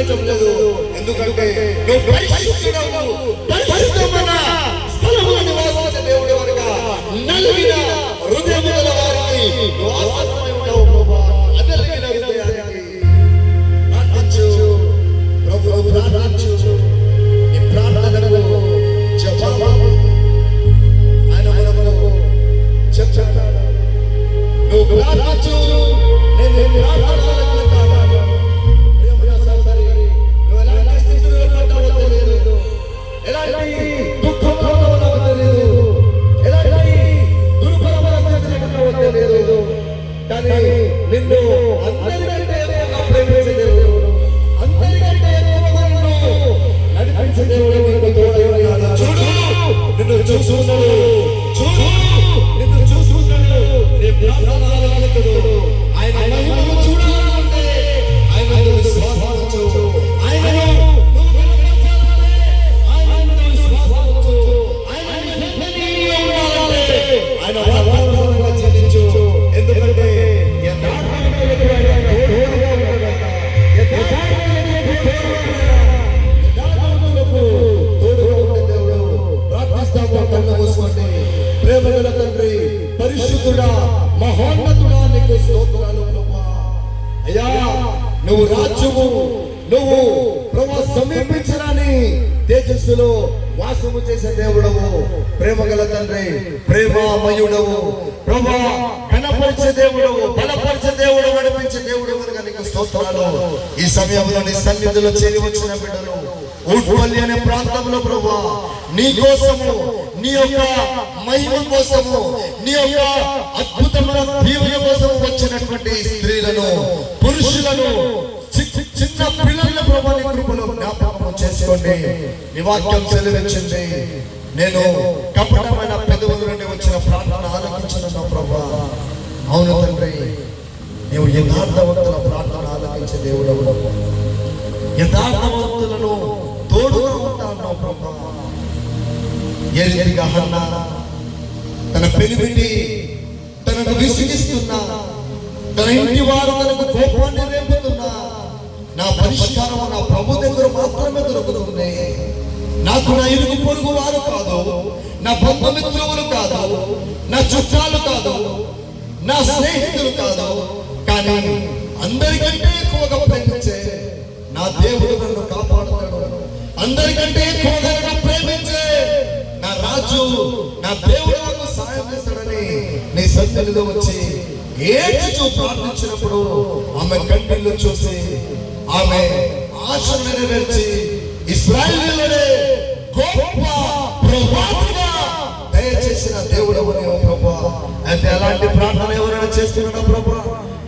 చెప్పలేదు. ఎందుకంటే నువ్వు పరిశుద్ధుడవు, పరిశుద్ధమైన స్థలములో నివాసించే దేవుడు కనుక నలిగిన హృదయముల వారికి నువ్వు ఆసన్నమై ఉంటావు ప్రభువా. నలిగిన హృదయానికి ప్రార్థించు ప్రభువు, ప్రార్థించు. నీ ప్రార్థనకు జవాబు ఆయన మనకు చెప్తాడు. నువ్వు ప్రార్థించు, నేను ప్రార్థనలు ప్రేమ సహోదరి, నువ్వు ఎలాంటి స్థితిలో పడ్డావో తెలియదు, ఎలాంటి దుఃఖంలో ఉన్నావో తెలియదు, ఎలాంటి దుర్భరమైన స్థితిలో ఉన్నావో తెలియదు. కానీ నిన్ను అందరికంటే ఎక్కువగా ప్రేమించే దేవుడు, అందరికంటే ఎక్కువగా నిన్ను నడిపించే దేవుడు నీకు తోడై ఉన్నాడు. చూడు, నిన్ను చూస్తున్నాడు, చూడు, నిన్ను చూస్తున్నాడు. నీ ప్రార్థన ఆలకించుడు. ఆయన మహిమను చూడాలంటే ఆయన విశ్వాసం ఉంచు. ఆయనను నువ్వు వెంబడించాలంటే ఆయన విశ్వాసం ఉంచు. ఆయన సన్నిధిలో ఉండాలంటే ఆయన వాగ్దానాలను చెల్లించు. ఎందుకంటే ప్రేమగల తండ్రి, పరిశుద్ధుడా, మహోన్నతుడా, నీకు స్తోత్రాలు ప్రభువా. అయ్యా, నువ్వు రాజ్యము, నువ్వు ప్రభువా సమీపించరాని తేజస్సులో వాసము చేసే దేవుడవు. ప్రేమగల తండ్రి, ప్రేమామయుడవు ప్రభువా, కనపరిచే దేవుడవు, బలపరిచే దేవుడు, నడిపించే దేవుడు కనుక నీకు స్తోత్రాలు. ఈ సమయంలో నీ సన్నిధిలో చేరి వచ్చిన బిడ్డలు ఊట్పల్లి అనే ప్రాంతంలో ప్రభువా, నీ కోసము, నీ యొక్క మహిమ కోసము, నీ యొక్క అద్భుతమైన దీవెన కోసము వచ్చినటువంటి స్త్రీలను, పురుషులను, చిన్న పిల్లల ప్రభావ కృపలో జ్ఞాపకం చేసుకోండి. నీ వాక్యం సెలవిచ్చింది, నేను కపటమైన పెదవుల నుండి వచ్చిన ప్రార్థన ఆలకించిన ప్రభా. అవును తండ్రి, నీవు యథార్థవంతుల ప్రార్థన ఆలకించే దేవుడవు, యథార్థవంతులను తోడుగా ఉంటాను ప్రభా. ఏ రీతిగా హన్నా తన పెనిమిటి తనను విసిగిస్తున్నా, తన ఇంటి వారు తనకు కోపాన్ని రేపుతున్నా, నా పరిష్కారం నా ప్రభు దగ్గర మాత్రమే దొరుకుతుంది. నాకు నా ఇరుగు పొరుగు వారు కాదు, నా బంధుమిత్రులు కాదు, నా చుట్టాలు కాదు, నా స్నేహితులు కాదు, కానీ అందరికంటే ఎక్కువగా ప్రేమించే నా దేవుడు నన్ను కాపాడుతాడు. అందరికంటే ఎక్కువగా నన్ను ప్రేమించే నా రాజు, నా దేవుడు నాకు సహాయం చేస్తాడని నీ సన్నిధిలో వచ్చి ఏడ్చుచూ ప్రార్థించినప్పుడు ఆమె కన్నీళ్లు చూసి ఆమె ఆశ నెరవేర్చి ఇశ్రాయేలునే గొప్ప ప్రవాదిగా దయచేసిన దేవుడవు నీవు ప్రభువా. అయితే అలాంటి ప్రార్థన ఎవరైనా చేస్తున్నారా ప్రభువా?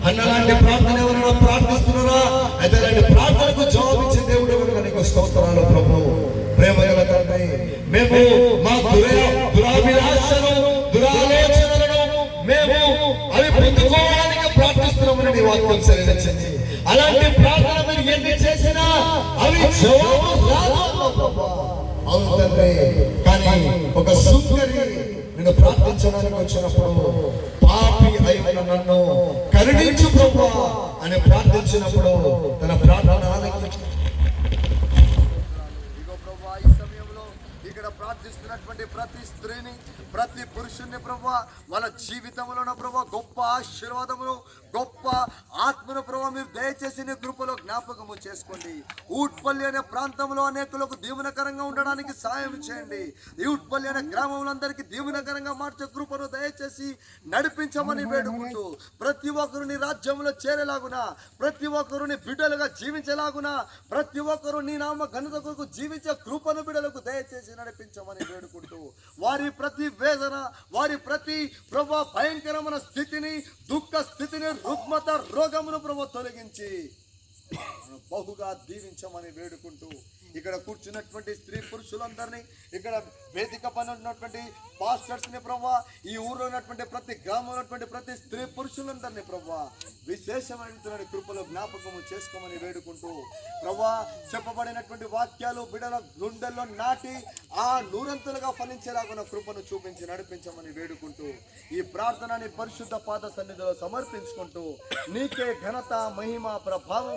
అన్నలాంటి ప్రార్థన ఎవరైనా ప్రార్థిస్తున్నారా? అయితే అలాంటి ప్రార్థనకు జవాబిచ్చే దేవుడు కనుక నీకు స్తోత్రాలు ప్రభు. ప్రేమగల తండ్రి, మేము మా దురాభిలాషను, దురాలోచనలను మేము అవి పొందుకోవడానికి ప్రార్థిస్తున్నామని నీ వాక్యం సెలవిచ్చింది. అలాంటి ప్రార్థన మీరు ఎన్ని చేసినా అవి జవాబు రాదు ప్రభువా. అవును తండ్రి, కానీ ఒక సుందరి నిన్ను ప్రార్థించడానికి వచ్చినప్పుడు పాపి అయిన నన్ను కరుణించు ప్రభువా అని ప్రార్థించినప్పుడు తన ప్రార్థన ఆలకించు. ఇక్కడ ప్రార్థిస్తున్నటువంటి ప్రతి స్త్రీని, ప్రతి పురుషుని ప్రభువా, వాళ్ళ జీవితంలో ప్రభువా గొప్ప ఆశీర్వాదములు, గొప్ప ఆత్మను ప్రభువా మీరు దయచేసి నీ కృపలో జ్ఞాపకము చేసుకోండి. ఊట్పల్లి అనే ప్రాంతంలో అనేకులకు దీవెనకరంగా ఉండడానికి సాయం చేయండి. ఊట్పల్లి అనే గ్రామంలో అందరికీ దీవెనకరంగా మార్చే కృపను దయచేసి నడిపించమని వేడుకుంటూ ప్రతి ఒక్కరు నీ రాజ్యంలో చేరేలాగున, ప్రతి ఒక్కరు నీ బిడ్డలుగా జీవించేలాగున, ప్రతి ఒక్కరు నీ నామ ఘనత కొరకు జీవించే కృపను బిడ్డలకు దయచేసి నడిపించమని వేడుకుంటూ వారి ప్రతి వేదన, వారి ప్రతి ప్రభా భయంకరమైన స్థితిని, దుఃఖ స్థితిని, రుగ్మత రోగమును ప్రభు తొలగించి బహుగా దీవించమని వేడుకుంటూ ఇక్కడ కూర్చున్నటువంటి స్త్రీ పురుషులందరినీ, ఇక్కడ వేదిక పైన ఉన్నటువంటి పాస్టర్స్ ని ప్రభా, ఈ ఊర్లో ఉన్నటువంటి ప్రతి గ్రామంలో ఉన్నటువంటి ప్రతి స్త్రీ పురుషులందరినీ ప్రభా విశేషమైన కృపలో జ్ఞాపకము చేసుకోమని వేడుకుంటూ ప్రభా చెప్పబడినటువంటి వాక్యాలు బిడ్డల గుండెల్లో నాటి ఆ నూరంతులుగా ఫలించేలాగా కృపను చూపించి నడిపించమని వేడుకుంటూ ఈ ప్రార్థనని పరిశుద్ధ పాద సన్నిధిలో సమర్పించుకుంటూ నీకే ఘనత, మహిమ, ప్రభావం